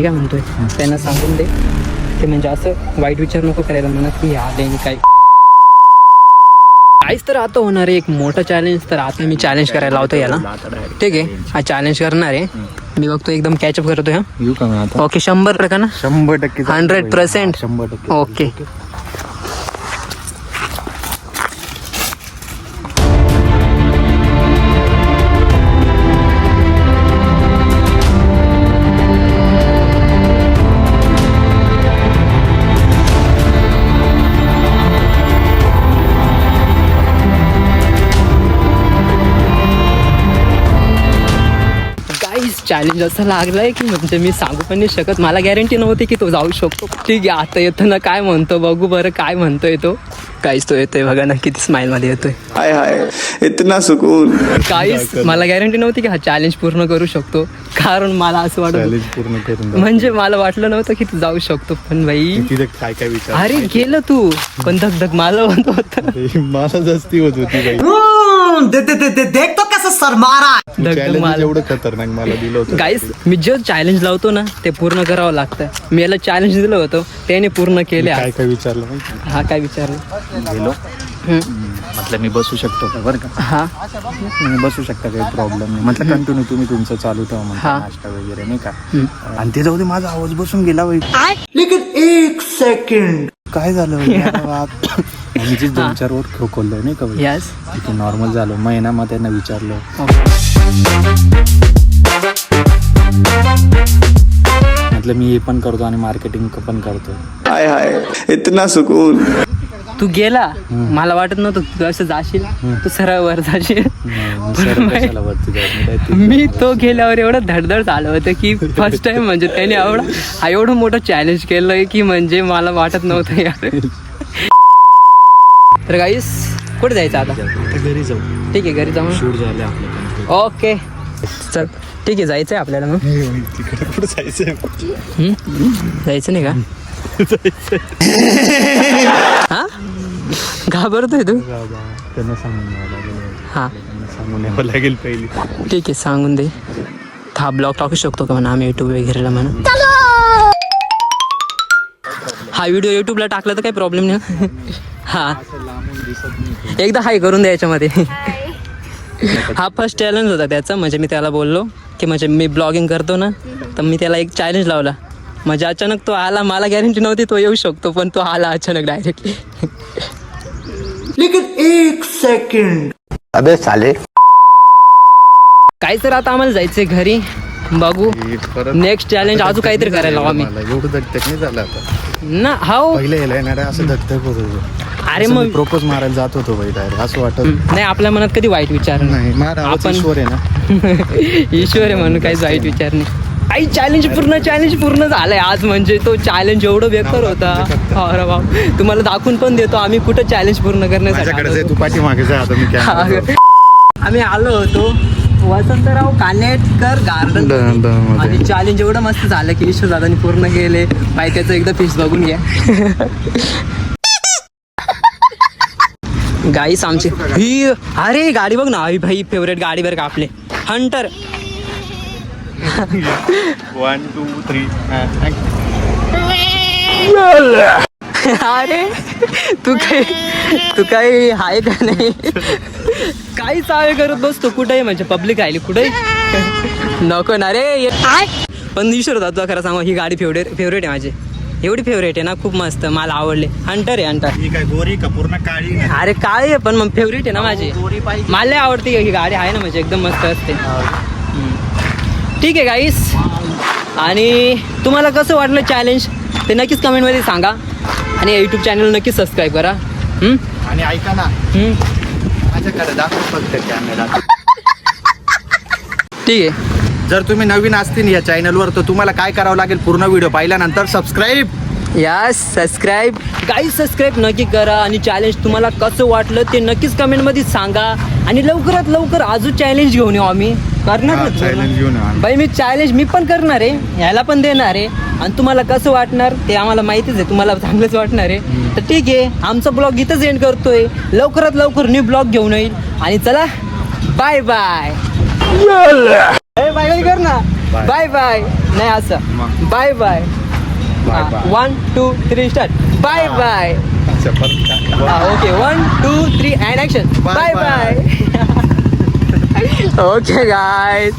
काय म्हणतोय त्यांना सांगून दे, ते म्हणजे असं वाईट विचार नको करायला म्हणत की आले काय काहीच. तर आता होणार आहे एक मोठं चॅलेंज. तर आता मी चॅलेंज करायला लावतो याला, ठीक आहे. हा चॅलेंज करणार आहे मी, बघतो एकदम कॅचअप करतोय. हा ओके, 100% ना? 100%, 100%. 100%. ओके. चॅलेंज असं लागलाय की म्हणजे मी सांगू पण नाही शकत. मला गॅरंटी नव्हती की तो जाऊ शकतो. ठीक आहे, आता येतो ना, काय म्हणतो बघू बरं, काय म्हणतोय तो. काहीच तो येतोय बघा ना, किती स्माइल मध्ये येतोय. हाय हाय, इतना सुकून. काहीच मला गॅरंटी नव्हती की हा चॅलेंज पूर्ण करू शकतो, कारण मला असं वाटत पूर्ण करून म्हणजे मला वाटलं नव्हतं की तू जाऊ शकतो. पण बाई काय काय विचार, अरे गेलं तू, पण धगधग मला होत होतं. मला जास्ती होत होती बाई. देख तो कसं सर मारा. चॅलेंज एवढं खतरनाक मला दिलं होतं गाईस. मी जे चॅलेंज लावतो ना ते पूर्ण करावं लागतं. मी याला चॅलेंज दिलं होतं, त्याने पूर्ण केले. काय काय विचारलं माहिती? हा काय विचारलं? गेलो म्हटलं मी बसू शकतो का, बरं का? हा मी बसू शकता, काही प्रॉब्लेम नाही म्हटलं. कंटिन्यू तुम्ही तुमचं चालू ठेवा म्हटलं, नाश्ता वगैरे नाही का. आणि ते जाऊ दे, माझा आवाज बसून गेला बाई. लेकिन 1 सेकंड काय झालं मी 2-4 वर खोकललोय नाही का बाई. यस, ते नॉर्मल झालं. महिना मग त्यांना विचारलं, म्हटलं मी हे पण करतो आणि मार्केटिंग पण करतो. हाय हाय, इतना सुकून. तू गेला, मला वाटत नव्हतं तू असं जाशील. तू सरळ वर जाशील. मी तो गेल्यावर एवढं धडधड झालं होतं की फर्स्ट टाइम म्हणजे त्याने एवढं मोठं चॅलेंज केलंय की म्हणजे मला वाटत नव्हतं यार. तर गाईस, कुठे जायचं आता? घरी जाऊ. ठीक आहे, घरी जाऊ. शूट झाले आपलं. ओके चल, ठीक आहे, जायचंय आपल्याला. मग तिकडे कुठं जायचंय? जायचं नाही का? हा घाबरतोय तू? त्यांना सांगून यावं लागेल. हा सांगून यावं लागेल पहिली. ठीक आहे, सांगून दे. हा ब्लॉग टाकू शकतो का म्हणा आम्ही युट्यूब वगैरेला म्हणा. हा व्हिडिओ युट्यूबला टाकला तर काही प्रॉब्लेम नाही. हा एकदा हाय करून द्या याच्यामध्ये. हा फर्स्ट चॅलेंज होता त्याचा. म्हणजे मी त्याला बोललो की म्हणजे मी ब्लॉगिंग करतो ना, तर मी त्याला एक चॅलेंज लावला. म्हणजे अचानक तो आला, मला गॅरंटी नव्हती तो येऊ शकतो, पण तो आला अचानक डायरेक्टली. लेकिन 1 सेकंड. अबे साले. काय तर आता आम्हाला जायचंय घरी. बघू नेक्स्ट चॅलेंज अजून काहीतरी करायला लावा. मी एवढं धकधक नाही झालं आता ना. हो पहिले येणार असं धकधक होत होतं. अरे मग प्रपोज मारायला जात होतो बाई डायरेक्ट. असं वाटत नाही, आपल्या मनात कधी वाईट विचार नाही. आपण ईश्वर आहे ना. ईश्वर आहे म्हणून काहीच वाईट विचार नाही. काही चॅलेंज पूर्ण झालंय आज. म्हणजे तो चॅलेंज एवढं बेकार होता. अरे बाप, तुम्हाला दाखवून पण देतो आम्ही कुठं चॅलेंज पूर्ण करण्यासाठी. तू पाठी मागे जा आता. मी आम्ही आलो होतो वसंतराव कानेटकर गार्डन आणि चॅलेंज एवढं मस्त झालं की ईश्वर दादानी पूर्ण केले. बाई त्याचं एकदा फिश बघून घ्या. गाईस आमची ही, अरे गाडी बघ ना, भाई फेवरेट गाडी बरं का आपले, हंटर. 1 2 3. अरे तू काही हाय का नाही? काही चावे करत बसतो कुठेही, म्हणजे पब्लिक राहिली कुठेही नको ना रे. पण ईश्वर दादा खरं सांगू, ही गाडी फेवरेट आहे माझी. एवढी फेवरेट आहे ना, खूप मस्त, मला आवडले. हंटर आहे हंटर. ही काय गोरी का पूर्ण काळी? अरे काळी आहे पण मग फेवरेट आहे ना माझी. मला आवडते ही गाडी, आहे ना म्हणजे एकदम मस्त असते. ठीक आहे गाईस, आणि तुम्हाला कसं वाटलं चॅलेंज ते नक्कीच कमेंटमध्ये सांगा. आणि यूट्यूब चॅनल नक्कीच सबस्क्राईब करा. आणि ऐका ना, माझ्याकडे दाखव फक्त कॅमेरा. ठीक आहे. जर तुम्ही नवीन असतील या चॅनलवर तर तुम्हाला काय करावं लागेल, पूर्ण व्हिडिओ पाहिल्यानंतर सबस्क्राईब. सबस्क्राईब गाईस, सबस्क्राईब नक्की करा. आणि चॅलेंज तुम्हाला कसं वाटलं ते नक्कीच कमेंटमध्ये सांगा. आणि लवकरात लवकर अजून चॅलेंज घेऊन येऊ आम्ही. करणार चॅलेंज घेऊन बाई, मी चॅलेंज मी पण करणार आहे, याला पण देणार आहे. आणि तुम्हाला कसं वाटणार ते आम्हाला माहितीच आहे, तुम्हाला चांगलंच वाटणार आहे. तर ठीक आहे, आमचा ब्लॉग इथंच एंड करतोय. लवकरात लवकर न्यू ब्लॉग घेऊन येईल. आणि चला, बाय बाय. बाय कर ना. Bye. बाय बाय नाही असं मग. Bye bye. Bye bye. 1 2 3 start. Bye bye. अच्छा, परत काय? Okay 1 2 3 and action. Bye bye bye. Bye. Okay guys.